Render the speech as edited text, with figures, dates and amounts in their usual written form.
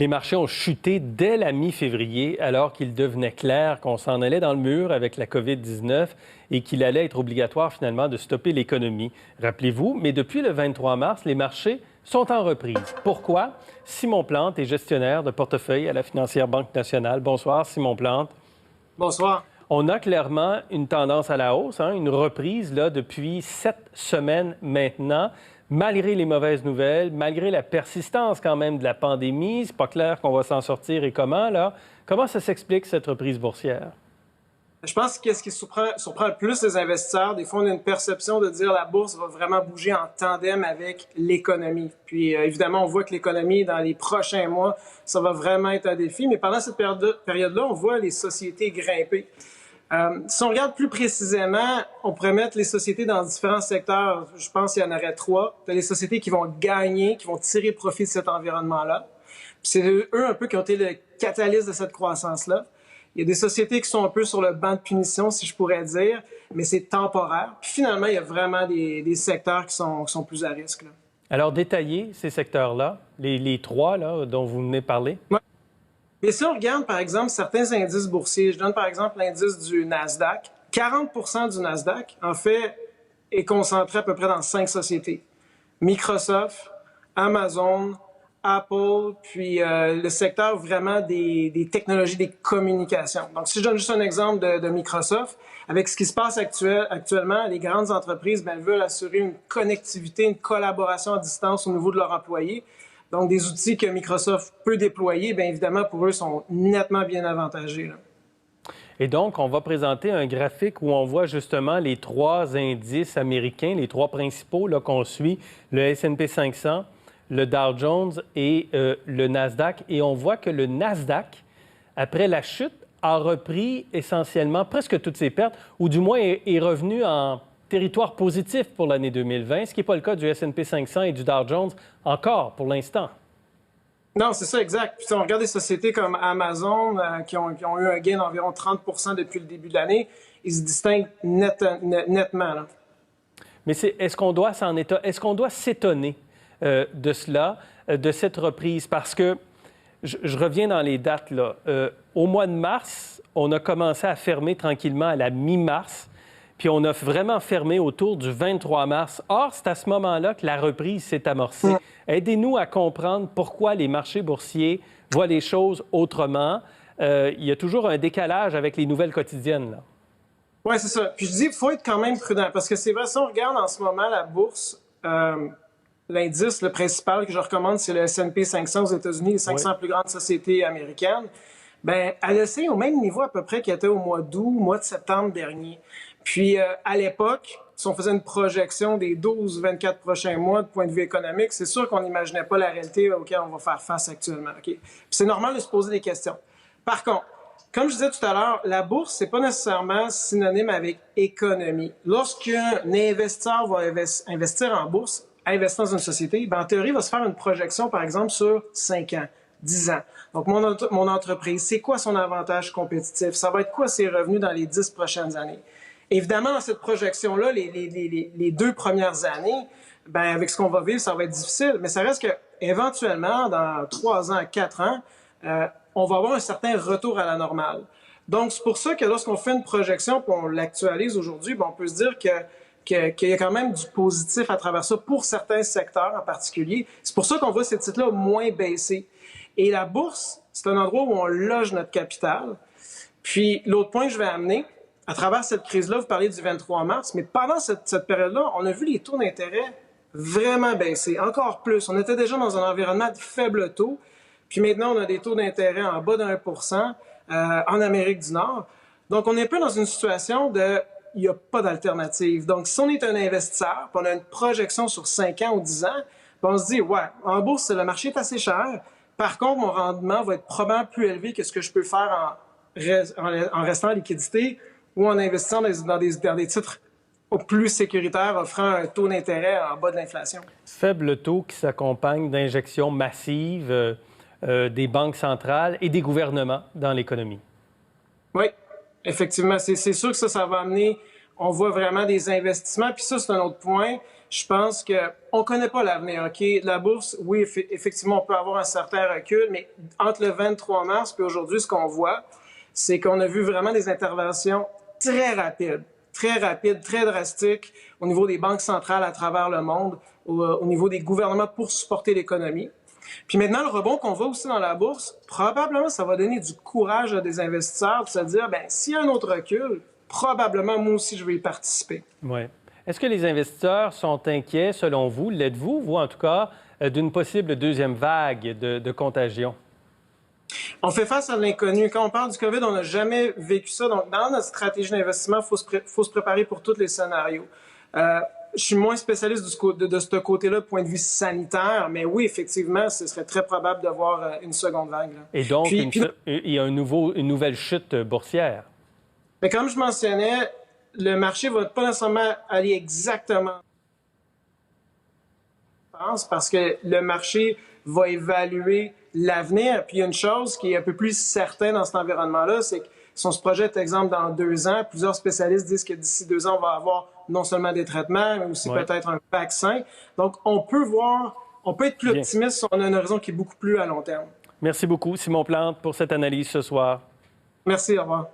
Les marchés ont chuté dès la mi-février, alors qu'il devenait clair qu'on s'en allait dans le mur avec la COVID-19 et qu'il allait être obligatoire finalement de stopper l'économie. Rappelez-vous, mais depuis le 23 mars, les marchés sont en reprise. Pourquoi? Simon Plante est gestionnaire de portefeuille à la Financière Banque Nationale. Bonsoir, Simon Plante. Bonsoir. On a clairement une tendance à la hausse, une reprise là, depuis 7 semaines maintenant. Malgré les mauvaises nouvelles, malgré la persistance quand même de la pandémie, c'est pas clair qu'on va s'en sortir et comment, là. Comment ça s'explique, cette reprise boursière? Je pense que ce qui surprend le plus les investisseurs, des fois, on a une perception de dire la bourse va vraiment bouger en tandem avec l'économie. Puis, évidemment, on voit que l'économie, dans les prochains mois, ça va vraiment être un défi. Mais pendant cette période-là, on voit les sociétés grimper. Si on regarde plus précisément, on pourrait mettre les sociétés dans différents secteurs. Je pense qu'il y en aurait 3. Tu as les sociétés qui vont gagner, qui vont tirer profit de cet environnement-là. Puis c'est eux un peu qui ont été le catalyste de cette croissance-là. Il y a des sociétés qui sont un peu sur le banc de punition, si je pourrais dire, mais c'est temporaire. Puis finalement, il y a vraiment des secteurs qui sont plus à risque, là. Alors, détaillez ces secteurs-là, les 3 là, dont vous venez de parler. Ouais. Mais si on regarde, par exemple, certains indices boursiers, je donne par exemple l'indice du Nasdaq, 40% du Nasdaq, en fait, est concentré à peu près dans 5 sociétés. Microsoft, Amazon, Apple, puis le secteur vraiment des technologies des communications. Donc, si je donne juste un exemple de Microsoft, avec ce qui se passe actuellement, les grandes entreprises veulent assurer une connectivité, une collaboration à distance au niveau de leurs employés. Donc, des outils que Microsoft peut déployer, bien évidemment, pour eux, sont nettement bien avantagés, là. Et donc, on va présenter un graphique où on voit justement les 3 indices américains, les 3 principaux là, qu'on suit, le S&P 500, le Dow Jones et le Nasdaq. Et on voit que le Nasdaq, après la chute, a repris essentiellement presque toutes ses pertes, ou du moins est revenu en territoire positif pour l'année 2020, ce qui n'est pas le cas du S&P 500 et du Dow Jones encore pour l'instant. Non, c'est ça, exact. Puis si on regarde des sociétés comme Amazon qui ont eu un gain d'environ 30% depuis le début de l'année, ils se distinguent nettement, là. Mais est-ce qu'on doit s'étonner de cela, de cette reprise? Parce que je reviens dans les dates, là. Au mois de mars, on a commencé à fermer tranquillement à la mi-mars, puis on a vraiment fermé autour du 23 mars. Or, c'est à ce moment-là que la reprise s'est amorcée. Aidez-nous à comprendre pourquoi les marchés boursiers voient les choses autrement. Il y a toujours un décalage avec les nouvelles quotidiennes, là. Oui, c'est ça. Puis je dis, il faut être quand même prudent, parce que c'est vrai, si on regarde en ce moment la bourse, l'indice, le principal que je recommande, c'est le S&P 500 aux États-Unis, les 500 plus grandes sociétés américaines. Bien, elle est au même niveau à peu près qu'elle était au mois d'août, mois de septembre dernier. Puis, à l'époque, si on faisait une projection des 12-24 prochains mois de point de vue économique, c'est sûr qu'on n'imaginait pas la réalité auquel on va faire face actuellement. Okay? Puis c'est normal de se poser des questions. Par contre, comme je disais tout à l'heure, la bourse, c'est pas nécessairement synonyme avec économie. Lorsqu'un investisseur va investir en bourse, investir dans une société, bien, en théorie, il va se faire une projection, par exemple, sur 5 ans, 10 ans. Donc, mon entreprise, c'est quoi son avantage compétitif? Ça va être quoi ses revenus dans les 10 prochaines années? Évidemment, dans cette projection-là, les 2 premières années, bien, avec ce qu'on va vivre, ça va être difficile, mais ça reste que éventuellement, dans 3 ans, 4 ans, on va avoir un certain retour à la normale. Donc, c'est pour ça que lorsqu'on fait une projection et on l'actualise aujourd'hui, bien, on peut se dire qu'il y a quand même du positif à travers ça pour certains secteurs en particulier. C'est pour ça qu'on voit ces titres-là moins baisser. Et la bourse, c'est un endroit où on loge notre capital. Puis, l'autre point que je vais amener, à travers cette crise-là, vous parlez du 23 mars, mais pendant cette période-là, on a vu les taux d'intérêt vraiment baisser, encore plus. On était déjà dans un environnement de faible taux, puis maintenant, on a des taux d'intérêt en bas de 1% en Amérique du Nord. Donc, on est un peu dans une situation de il n'y a pas d'alternative. Donc, si on est un investisseur, puis on a une projection sur 5 ans ou 10 ans, puis on se dit, ouais, en bourse, le marché est assez cher. Par contre, mon rendement va être probablement plus élevé que ce que je peux faire en restant en liquidité ou en investissant dans des titres plus sécuritaires offrant un taux d'intérêt en bas de l'inflation. Faible taux qui s'accompagne d'injections massives des banques centrales et des gouvernements dans l'économie. Oui, effectivement. C'est sûr que ça va amener, on voit vraiment des investissements. Puis ça, c'est un autre point. je pense qu'on ne connaît pas l'avenir. OK? La bourse, oui, effectivement, on peut avoir un certain recul, mais entre le 23 mars et aujourd'hui, ce qu'on voit, c'est qu'on a vu vraiment des interventions très rapides, très drastiques au niveau des banques centrales à travers le monde, au niveau des gouvernements pour supporter l'économie. Puis maintenant, le rebond qu'on voit aussi dans la bourse, probablement, ça va donner du courage à des investisseurs de se dire, ben s'il y a un autre recul, probablement, moi aussi, je vais y participer. Oui. Est-ce que les investisseurs sont inquiets, selon vous, l'êtes-vous, vous en tout cas, d'une possible deuxième vague de contagion? On fait face à l'inconnu. Quand on parle du COVID, on n'a jamais vécu ça. Donc, dans notre stratégie d'investissement, il faut se préparer pour tous les scénarios. Je suis moins spécialiste de ce côté-là, du point de vue sanitaire, mais oui, effectivement, ce serait très probable d'avoir une seconde vague. Là. Et donc, il y a une nouvelle chute boursière. Mais comme je mentionnais, le marché ne va pas nécessairement aller exactement parce que le marché va évaluer l'avenir. Puis il y a une chose qui est un peu plus certaine dans cet environnement-là, c'est que si on se projette, exemple, dans 2 ans, plusieurs spécialistes disent que d'ici 2 ans, on va avoir non seulement des traitements, mais aussi peut-être un vaccin. Donc, on peut être plus optimiste si on a un horizon qui est beaucoup plus à long terme. Merci beaucoup, Simon Plante, pour cette analyse ce soir. Merci, au revoir.